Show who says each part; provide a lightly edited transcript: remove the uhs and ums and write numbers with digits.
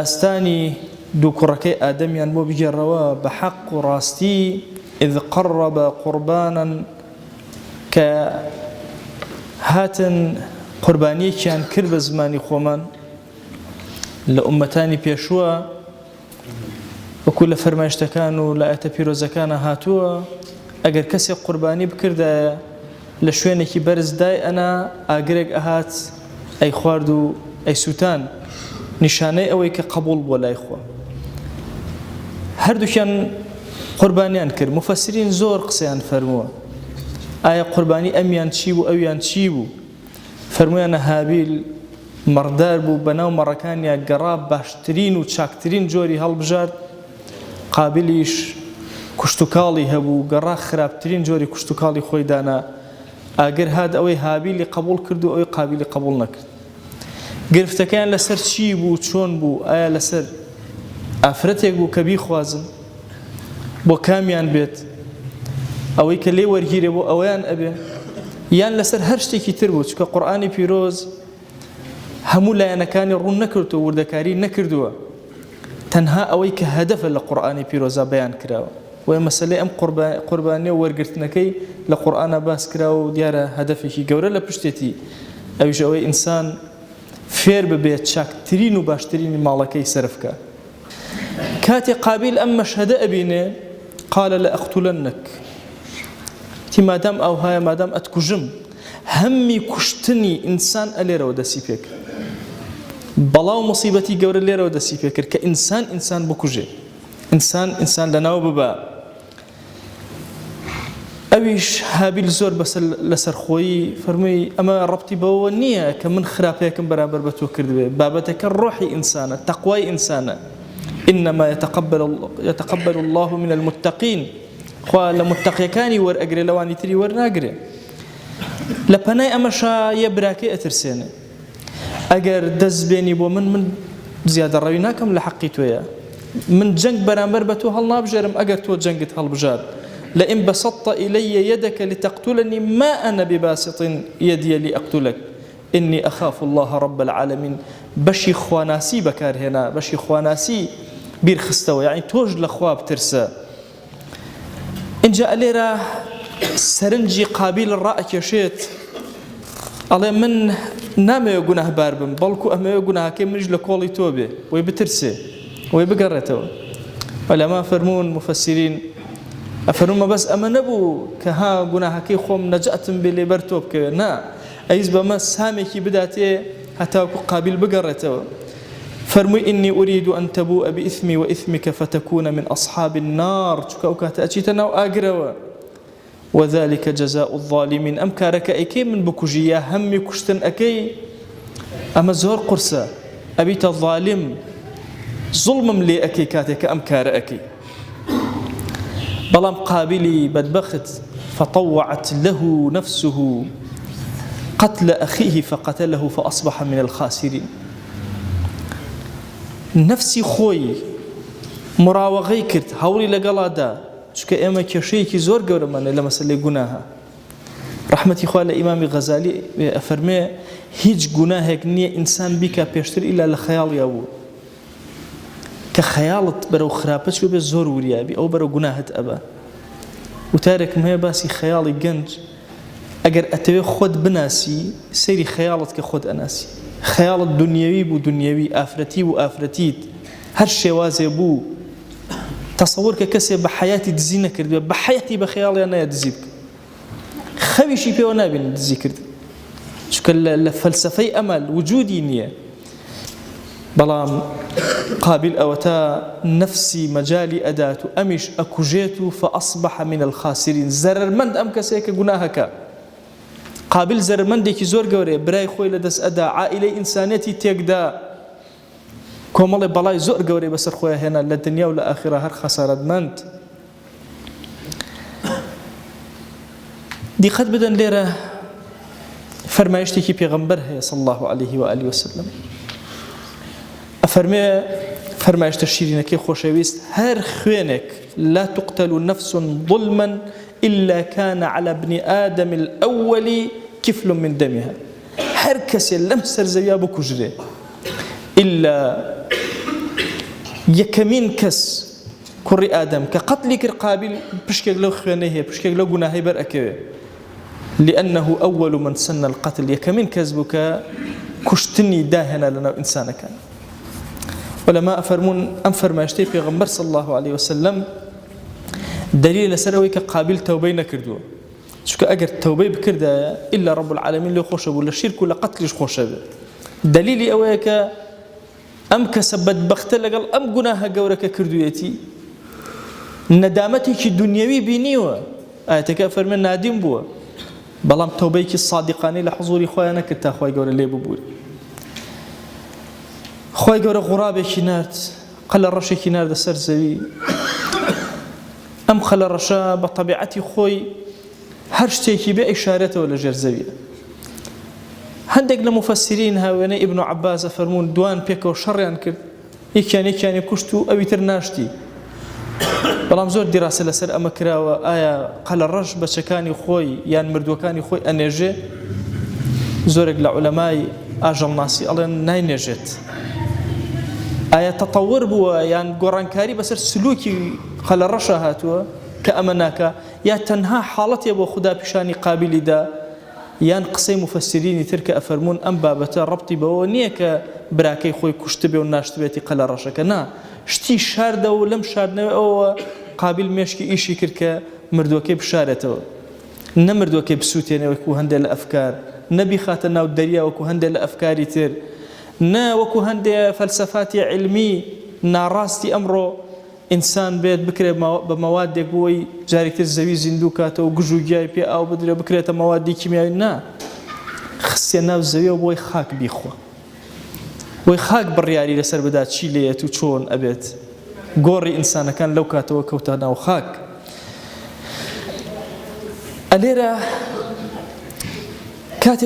Speaker 1: داستاني دو كركي آدميان بو بجروا بحق راستي إذ قرب قربانا كهاتن قرباني كان كرب زماني خومان لأمتاني بيشوا وكل فرماشتكانو لا أتبيروزكانا هاتوا أجر كسي قرباني بكردا لشوينكي برز داي أنا أجرق أهات أي خواردو أي سوتان نشانه أوي كقبول ولا إخوة هردو كان قربانيان كر مفسرين زور قسيان فرموا آية قرباني أميان تشيبو أويان تشيبو فرموا أنا هابيل مردار بو بناو مركانيا قراب باشترين وتشاكترين جوري هالبجار قابليش كشتوكالي هبو قرا خرابترين جوري كشتوكالي خوي دانا اگر هاد اوي هابيلي قبول كردو اوي قابلي قبول نكرد گرفتكان لسر چی بو چون بو آیا لسر افرتك بو كبي خوازن بو كاميان بيت اوي كلي ورگيري بو اويان ابي يان لسر هر شتيكي تر بو چكا قرآني بيروز همو لايانكاني رون نكردو وردكاري نكردو تنها اوي كهدف لقرآني بيروزا بيان كراو ومسألة أم قربانية ورقرتنكي لقرآن باس كراو ديارة هدفك جورة لبشتتي أو جوي إنسان فير ببيت شاك ترين وباشترين مالكي سرفك كاتي قابيل أم مشهد أبيني قال لأقتلنك تي مادام أو هاي مادام أتكجم همي كشتني إنسان أليرا ودسي فيك بلاو مصيبتي جورة ليرا ودسي فيك كإنسان بكجي إنسان لناو ببا أويش هابيل زور بس لسر خوي فرمي أما ربطي بوانية كمن خرابيكم برابر بتوكر بابتك الروحي إنسانة تقوى إنسانة إنما يتقبل الله من المتقين خوا لمتقي كاني ور أجري لواني تري ور ناجري لبناي أمشا يبراكي أترسيني أجر دز بيني من زيادة رويناكم لحقيتو يا من جنگ برامبر بتو هل نابجرم أجر تو جنگت هل بجار لئن بسطت إلي يدك لتقتلني ما أنا بباسط يدي لأقتلك إني أخاف الله رب العالمين بشي خواناسي بكار هنا بشي خواناسي بير خستوى يعني توج لخواب ترسى إن جاء ليرا سرنجي قابيل الرأي يشيت الله من نام يقناه باربم بلكو أما يقناه كم رجل كولي توبه ويبترسي ويبقرته علماء فرمون مفسرين أفرمون بس أما نبو كها قناها كي خوم نجأت بلي برتوب كنا أيز بما سامي كي بدأتي حتى قابل بقرته فرمي إني أريد أن تبوء بإثمي وإثمك فتكون من أصحاب النار تكوكا تأتيتنا وآقروا وذلك جزاء الظالمين أم كارك أكي من بكجية همي كشتن أكي أما زور قرصة أبيت الظالم ظلم لي أكي كاتك أم كار أكي بلام قابلي بدبخت فطوعت له نفسه قتل أخيه فقتله فأصبح من الخاسرين نفسي خوي مراوغي كرت هولي لقلا دا شكا إما كشيكي زور قولمان لما سلي قناها رحمتي خواه لإمام غزالي أفرمي هيج قناهك نية إنسان بك بيشتر إلا لخيال يابو كخيالت برو خرابتش بي زور وريابي أو برو قناهت أبا وتارك ما باسي خيالي جنج أجر أتوي خود بناسي سيري خيالت كخود أناسي خيالت دنيوي بو دنيوي آفرتي وآفرتيت هر شوازي بو تصورك كسي بحياتي دزينا كرد بحياتي بخيالي أنا يدزيبك خويشي بيو نابين دزي كرد شكا الفلسفي أمل وجودي نية بلام قابل أوتا نفسي مجالي أدات أمش أكجيت فأصبح من الخاسرين زرر مند أم كسيك قناهك قابل زرر مندك زور قوري براي خوي لدس أدا عائلة إنسانيتي تيقدا كومالي بلاي زور قوري بسر خويا هنا للدنيا ولا آخرة هر خسارة مند دي قد بدن ليرة فرمايشتكي بيغمبرها صلى الله عليه وآله وسلم فرمايشت الشيرينكي خوشويست هر خوينك لا تقتل نفس ظلما إلا كان على ابن آدم الأول كفل من دمها هر كسي لم سرزيا بكجري إلا یەکەمین کەس کوڕی ئادەم کە قەتلی کرد قابیل پشکێک لەو خوێنەی هەیە پشکێک لەو گوناهەی بەرئەکەوێ لأنه أول من سن القتل یەکەمین کەس بوو کە کوشتنی داهێنا لەناو ئینسانەکان ولما أفرمون أم فرماشتي پیغمبر صلى الله عليه وسلم دليل لسروي كقابل توبة نكردوه شو كأجر توبة بكرده إلا رب العالمين اللي خوشه ولا شرك ولا قتلش خوشه دليلي أويك أم كسبت بختل قال أم جناها جورك كردويتي ندامتك الدنيوي بينيوه أتكافر من نادم بوا بلام توبيك الصادقاني لحضوري خويا كتا خويا جور اللي بقول خويا جور غرابة كنارت قال الرشا كنار دسر زوي أم خل الرشا بطبيعتي خوي هرشتيكي بإشارته ولا جرزوية هندق لمفسرين هاوين ابن عباس فرمون دوان بيكو شريان كرد يكياني كشتو أو يترناشتي بلام زور دراسة لسر أما كراوة آية قال الرش بشكاني خوي يان مردوكاني خوي أنيجي زورك لعلماء أجل ناسي الله ناينيجيت آية تطور بوا يان قرانكاري بسر سلوكي قال الرشا هاتوا كأمناك يا تنها حالتي أبو خدا بشاني قابل دا يان قصي مفسرين ترك أفرمون أم بابتا ربطي بوانيك براكي خوي كشتبه والناشتبهتي قال الرشاك نا شتي شارده ولم شاردنا أو قابل ميشكي إيشي كركا مردوكي بشارته نمردوكي بسوتين وكو هندي الأفكار نبي خاتنا والدريا وكو هندي الأفكار تر نا وكو هندي فلسفات علمي ناراستي أمره إنسان بيت بكرة بمواد يقوي جاريك الزوي زندوكاته وجو جاي بي أو بدري بكرة مواد كيميائية نا خسينا الزوي وبوي خاك بيخوا وي خاك بالريالي لسر بدات شيلية وشون أبيت قوري إنسان كان لو كاته وكوتنا وخاك أليرا كاتك